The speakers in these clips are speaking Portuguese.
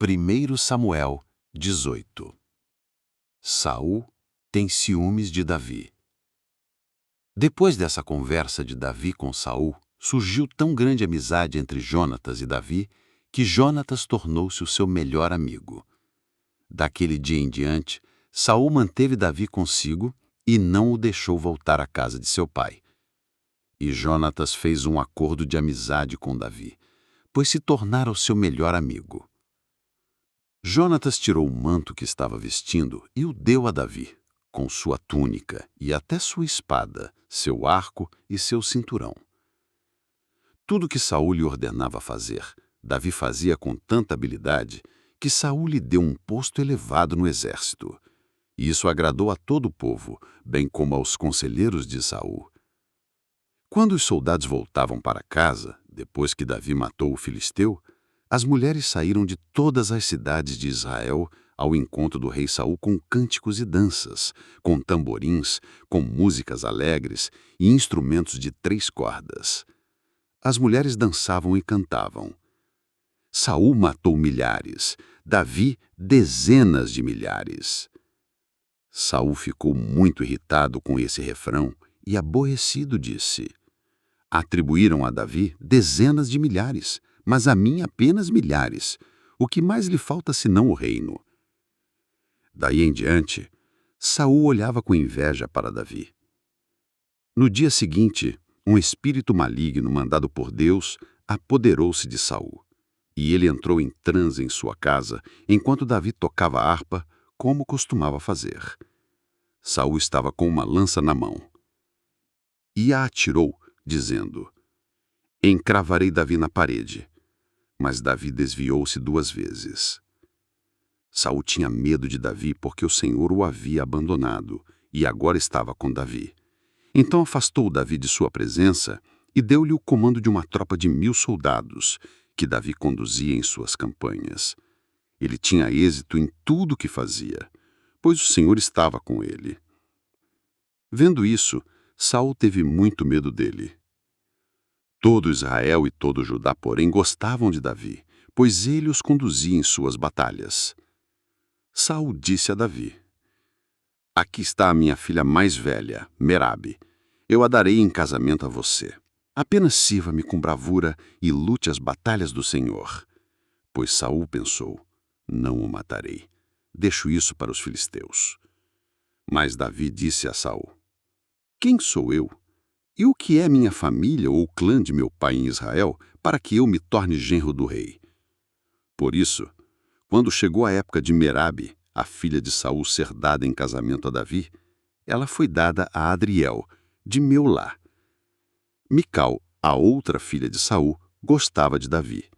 1 Samuel 18. Saul tem ciúmes de Davi. Depois dessa conversa de Davi com Saul, surgiu tão grande amizade entre Jonatas e Davi que Jonatas tornou-se o seu melhor amigo. Daquele dia em diante, Saul manteve Davi consigo e não o deixou voltar à casa de seu pai. E Jonatas fez um acordo de amizade com Davi, pois se tornara o seu melhor amigo. Jonatas tirou o manto que estava vestindo e o deu a Davi, com sua túnica e até sua espada, seu arco e seu cinturão. Tudo que Saul lhe ordenava fazer, Davi fazia com tanta habilidade que Saul lhe deu um posto elevado no exército. E isso agradou a todo o povo, bem como aos conselheiros de Saul. Quando os soldados voltavam para casa, depois que Davi matou o filisteu, as mulheres saíram de todas as cidades de Israel ao encontro do rei Saul com cânticos e danças, com tamborins, com músicas alegres e instrumentos de 3 cordas. As mulheres dançavam e cantavam. Saul matou milhares, Davi dezenas de milhares. Saul ficou muito irritado com esse refrão e aborrecido disse: atribuíram a Davi dezenas de milhares, mas a mim apenas milhares. O que mais lhe falta senão o reino? Daí em diante, Saul olhava com inveja para Davi. No dia seguinte, um espírito maligno mandado por Deus apoderou-se de Saul, e ele entrou em transe em sua casa enquanto Davi tocava harpa, como costumava fazer. Saul estava com uma lança na mão e a atirou, dizendo: encravarei Davi na parede. Mas Davi desviou-se 2 vezes. Saul tinha medo de Davi porque o Senhor o havia abandonado e agora estava com Davi. Então afastou Davi de sua presença e deu-lhe o comando de uma tropa de 1000 soldados que Davi conduzia em suas campanhas. Ele tinha êxito em tudo o que fazia, pois o Senhor estava com ele. Vendo isso, Saul teve muito medo dele. Todo Israel e todo Judá, porém, gostavam de Davi, pois ele os conduzia em suas batalhas. Saul disse a Davi: aqui está a minha filha mais velha, Merabe. Eu a darei em casamento a você. Apenas sirva-me com bravura e lute as batalhas do Senhor. Pois Saul pensou: não o matarei. Deixo isso para os filisteus. Mas Davi disse a Saul: quem sou eu? E o que é minha família ou o clã de meu pai em Israel para que eu me torne genro do rei? Por isso, quando chegou a época de Merabe, a filha de Saul, ser dada em casamento a Davi, ela foi dada a Adriel, de Meolá. Mical, a outra filha de Saul, gostava de Davi.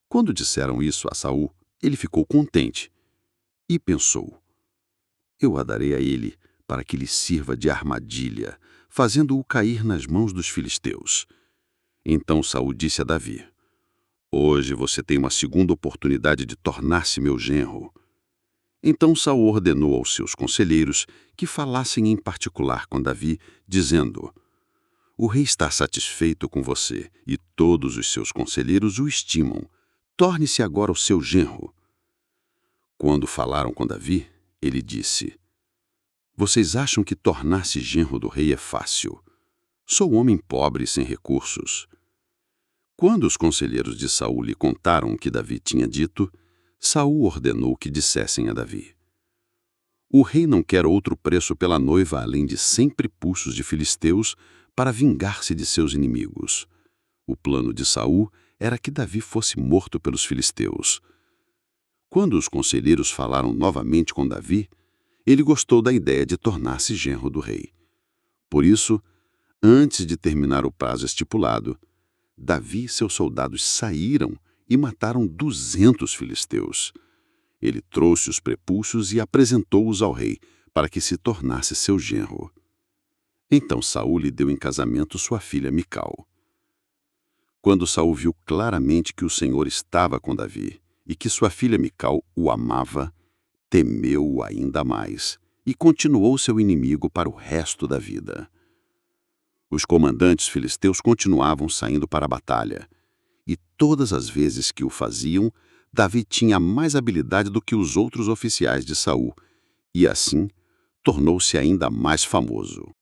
Quando disseram isso a Saul, ele ficou contente e pensou: eu a darei a ele para que lhe sirva de armadilha, fazendo-o cair nas mãos dos filisteus. Então Saul disse a Davi: hoje você tem uma segunda oportunidade de tornar-se meu genro. Então Saul ordenou aos seus conselheiros que falassem em particular com Davi, dizendo: o rei está satisfeito com você e todos os seus conselheiros o estimam. Torne-se agora o seu genro. Quando falaram com Davi, ele disse: vocês acham que tornar-se genro do rei é fácil? Sou homem pobre e sem recursos. Quando os conselheiros de Saul lhe contaram o que Davi tinha dito, Saul ordenou que dissessem a Davi: o rei não quer outro preço pela noiva além de 100 prepulsos de filisteus para vingar-se de seus inimigos. O plano de Saul era que Davi fosse morto pelos filisteus. Quando os conselheiros falaram novamente com Davi, ele gostou da ideia de tornar-se genro do rei. Por isso, antes de terminar o prazo estipulado, Davi e seus soldados saíram e mataram 200 filisteus. Ele trouxe os prepulsos e apresentou-os ao rei, para que se tornasse seu genro. Então Saul lhe deu em casamento sua filha Mical. Quando Saul viu claramente que o Senhor estava com Davi e que sua filha Mical o amava, temeu-o ainda mais e continuou seu inimigo para o resto da vida. Os comandantes filisteus continuavam saindo para a batalha, e todas as vezes que o faziam, Davi tinha mais habilidade do que os outros oficiais de Saul, e assim tornou-se ainda mais famoso.